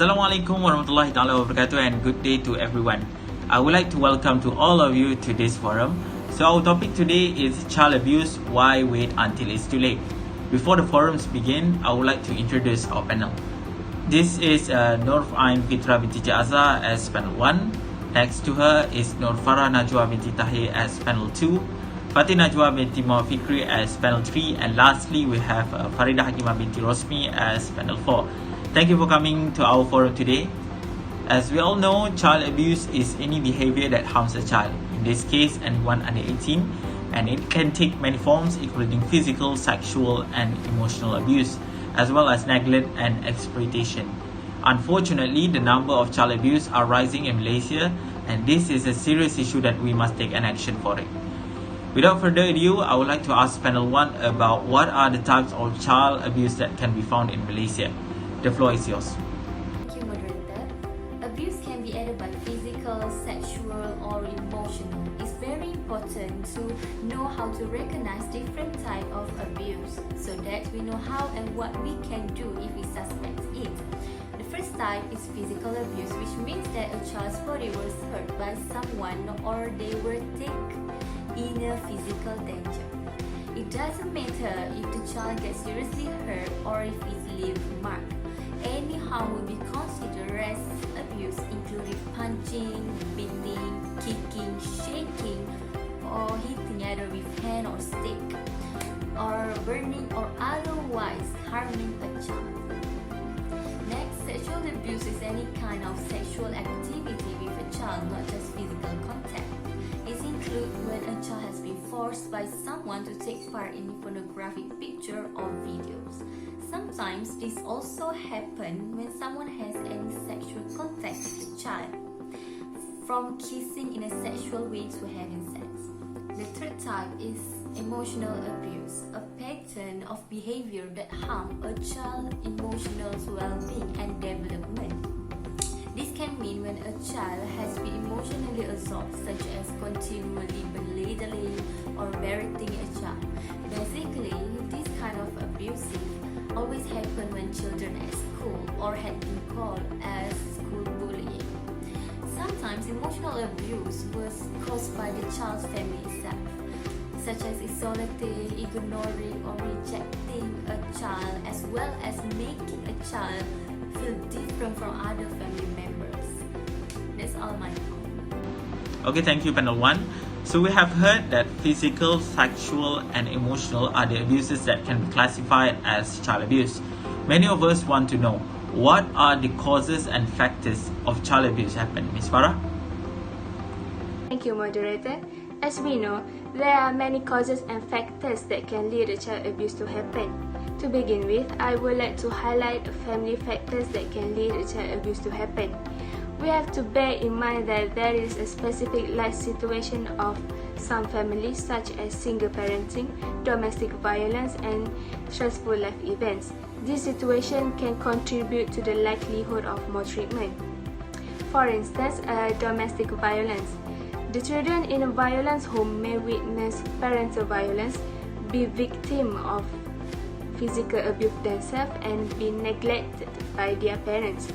Assalamualaikum warahmatullahi wabarakatuh and good day to everyone. I would like to welcome to all of you to this forum. So our topic today is child abuse, why wait until it's too late? Before the forums begin, I would like to introduce our panel. This is Irfan Fitrah Binti Azhar as panel 1. Next to her is Farah Najwa Binti Tahir as panel 2. Fatin Najwa Binti Mohd Fikri as panel 3. And lastly, we have Faridah Hakimah Binti Rosemi as panel 4. Thank you for coming to our forum today. As we all know, child abuse is any behavior that harms a child, in this case anyone under 18, and it can take many forms including physical, sexual and emotional abuse, as well as neglect and exploitation. Unfortunately, the number of child abuse are rising in Malaysia, and this is a serious issue that we must take an action for it. Without further ado, I would like to ask panel 1 about what are the types of child abuse that can be found in Malaysia. The floor is yours. Thank you, Moderator. Abuse can be either by physical, sexual or emotional. It's very important to know how to recognize different types of abuse so that we know how and what we can do if we suspect it. The first type is physical abuse, which means that a child's body was hurt by someone or they were taken in a physical danger. It doesn't matter if the child gets seriously hurt or if it leaves mark. Any harm will be considered as abuse, including punching, beating, kicking, shaking, or hitting either with hand or stick, or burning or otherwise harming a child. Next, sexual abuse is any kind of sexual activity with a child, not just physical contact. It includes when a child has been forced by someone to take part in pornographic picture or videos. Sometimes this also happens when someone has any sexual contact with the child, from kissing in a sexual way to having sex. The third type is emotional abuse, a pattern of behavior that harms a child's emotional well-being and development. This can mean when a child has been emotionally assaulted, such as continually belittling or berating a child. Basically, this kind of abusive always happen when children at school or had been called as school bullying. Sometimes emotional abuse was caused by the child's family itself, such as isolating, ignoring or rejecting a child, as well as making a child feel different from other family members. That's all my point. Okay, thank you panel 1. So we have heard that physical, sexual and emotional are the abuses that can be classified as child abuse. Many of us want to know, what are the causes and factors of child abuse happen? Ms. Farah? Thank you, Moderator. As we know, there are many causes and factors that can lead a child abuse to happen. To begin with, I would like to highlight family factors that can lead a child abuse to happen. We have to bear in mind that there is a specific life situation of some families, such as single parenting, domestic violence and stressful life events. This situation can contribute to the likelihood of maltreatment. For instance, domestic violence. The children in a violence home may witness parental violence, be victim of physical abuse themselves and be neglected by their parents.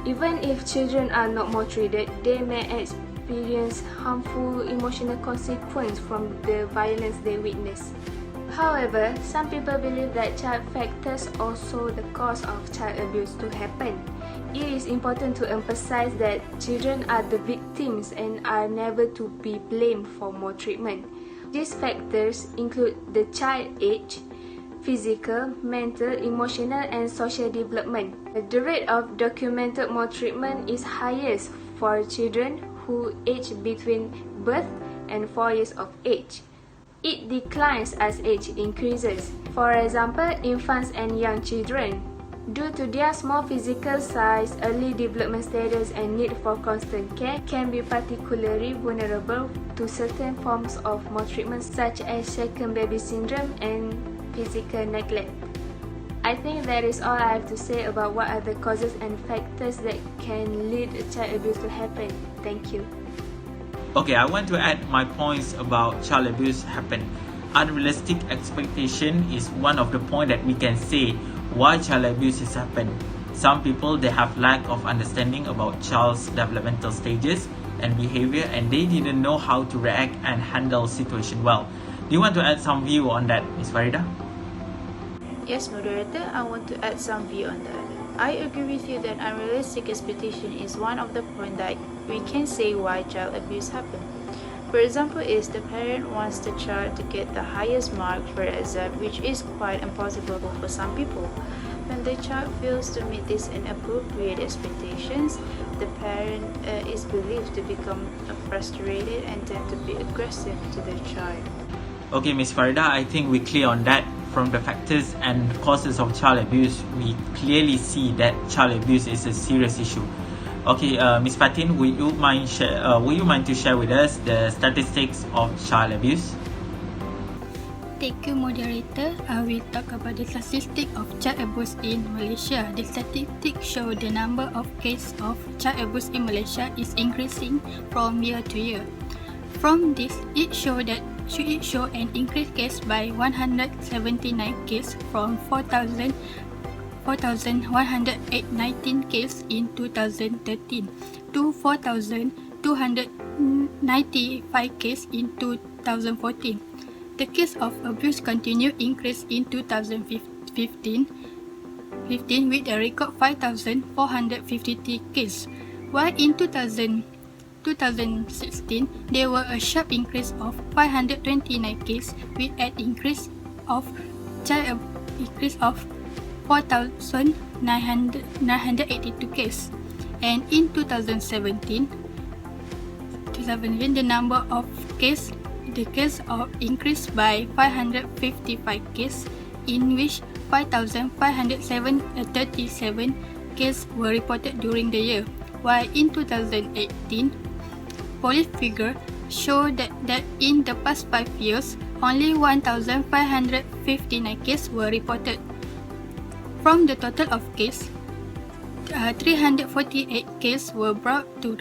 Even if children are not maltreated, they may experience harmful emotional consequences from the violence they witness. However, some people believe that child factors also the cause of child abuse to happen. It is important to emphasize that children are the victims and are never to be blamed for maltreatment. These factors include the child age, physical, mental, emotional and social development. The rate of documented maltreatment is highest for children who age between birth and 4 years of age. It declines as age increases. For example, infants and young children. Due to their small physical size, early development status and need for constant care can be particularly vulnerable to certain forms of maltreatment such as second baby syndrome and physical neglect. I think that is all I have to say about what are the causes and factors that can lead child abuse to happen. Thank you. Okay, I want to add my points about child abuse happen. Unrealistic expectation is one of the points that we can say why child abuse has happened. Some people, they have lack of understanding about child's developmental stages and behavior, and they didn't know how to react and handle situation well. Do you want to add some view on that, Ms. Faridah? Yes, moderator, I want to add some view on that. I agree with you that unrealistic expectation is one of the points that we can say why child abuse happens. For example, is the parent wants the child to get the highest mark for exam, which is quite impossible for some people. When the child fails to meet these inappropriate expectations, the parent is believed to become frustrated and tend to be aggressive to the child. Okay, Ms. Faridah, I think we're clear on that. From the factors and causes of child abuse, we clearly see that child abuse is a serious issue. Okay, Ms. Fatin, would you mind to share with us the statistics of child abuse? Thank you, moderator. I will talk about the statistics of child abuse in Malaysia. The statistics show the number of cases of child abuse in Malaysia is increasing from year to year. From this, it shows an increased case by 179 cases from 4,119 cases in 2013 to 4,295 cases in 2014. The case of abuse continued increase in 2015 with a record 5,453 cases, while in 2016 there were a sharp increase of 529 cases with an increase of 4,982 cases, and in 2017 the number of cases increased by 555 cases, in which 5,537 cases were reported during the year, while in 2018 police figures show that in the past 5 years, only 1,559 cases were reported. From the total of cases, 348 cases were brought to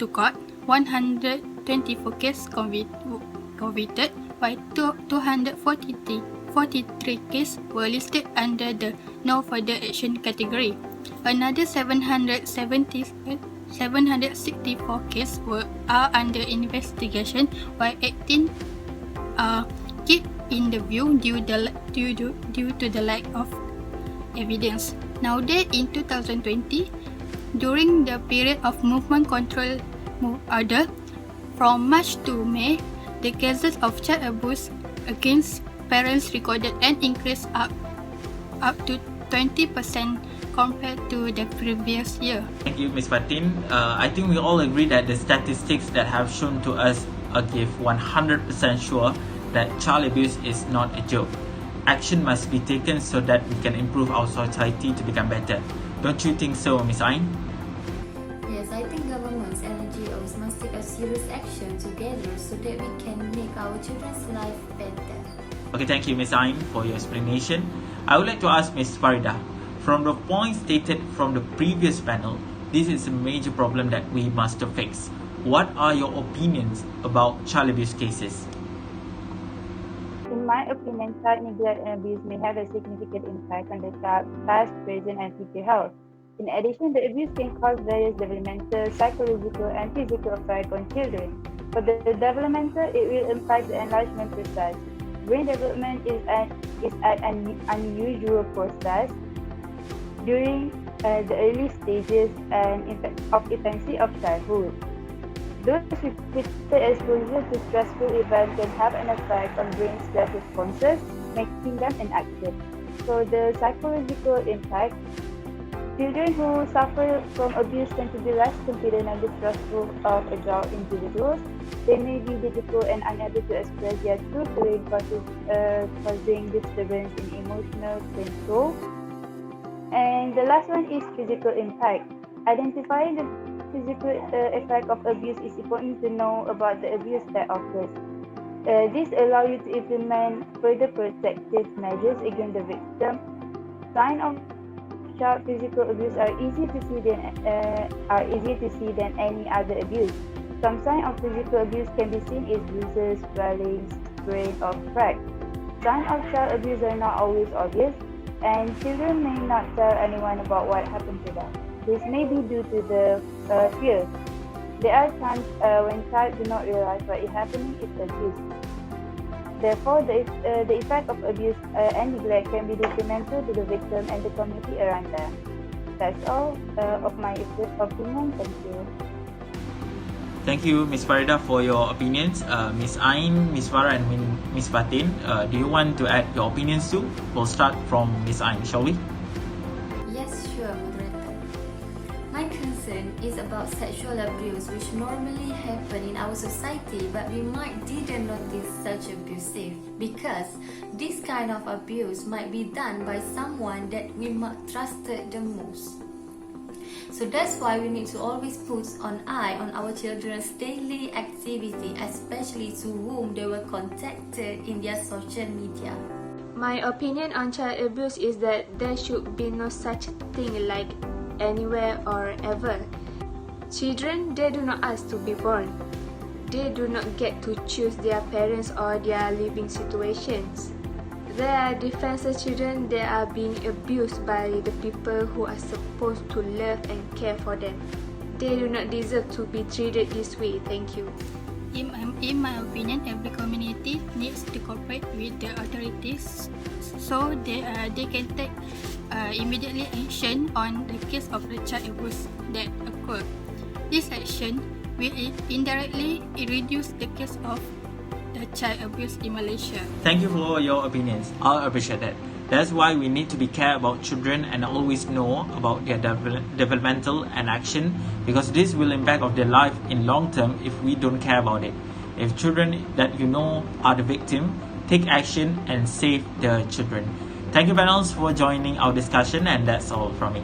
court, 124 cases convicted, while 243 cases were listed under the no further action category. Another 764 cases are under investigation, while 18 are kept in the view due to the lack of evidence. Nowadays, in 2020, during the period of movement control order from March to May, the cases of child abuse against parents recorded an increase up to 20% compared to the previous year. Thank you, Ms. Fatin. I think we all agree that the statistics that have shown to us give 100% sure that child abuse is not a joke. Action must be taken so that we can improve our society to become better. Don't you think so, Ms. Ain? Yes, I think governments and NGOs must take a serious action together so that we can make our children's life better. Okay, thank you, Ms. Ain, for your explanation. I would like to ask Ms. Faridah, from the points stated from the previous panel, this is a major problem that we must fix. What are your opinions about child abuse cases? In my opinion, child neglect and abuse may have a significant impact on the child's past, present, and future health. In addition, the abuse can cause various developmental, psychological, and physical effects on children. For the developmental, it will impact the enlargement process. Brain development is an unusual process during the early stages of infancy of childhood. Those repeated exposure to stressful events can have an effect on brain stress responses, making them inactive. So the psychological impact: children who suffer from abuse tend to be less confident and distrustful of adult individuals. They may be difficult and unable to express their true feelings, causing disturbance in emotional control. And the last one is physical impact. Identifying the physical effect of abuse is important to know about the abuse that occurs. This allows you to implement further protective measures against the victim. Signs of child physical abuse are easier to see than any other abuse. Some signs of physical abuse can be seen as bruises, swelling, sprain, or crack. Signs of child abuse are not always obvious, and children may not tell anyone about what happened to them. This may be due to the fear. There are times when child do not realize what is happening is abuse. Therefore, the effect of abuse and neglect can be detrimental to the victim and the community around them. That's all of my opinion. Thank you. Thank you, Ms. Faridah, for your opinions. Ms. Ain, Ms. Farah, and Ms. Fatin, do you want to add your opinions too? We'll start from Ms. Ain, shall we? Yes, sure, Moderator. My concern is about sexual abuse which normally happen in our society, but we might didn't notice such abusive because this kind of abuse might be done by someone that we might trusted the most. So that's why we need to always put an eye on our children's daily activity, especially to whom they were contacted in their social media. My opinion on child abuse is that there should be no such thing like anywhere or ever. Children, they do not ask to be born. They do not get to choose their parents or their living situations. There are defenseless children that are being abused by the people who are supposed to love and care for them. They do not deserve to be treated this way. Thank you. In my opinion, every community needs to cooperate with the authorities so they can take immediately action on the case of the child abuse that occurred. This action will indirectly reduce the case of the child abuse in Malaysia. Thank you for your opinions. I appreciate that. That's why we need to be care about children and always know about their developmental and action, because this will impact of their life in long term if we don't care about it. If children that you know are the victim, take action and save the children. Thank you panels for joining our discussion, and that's all from me.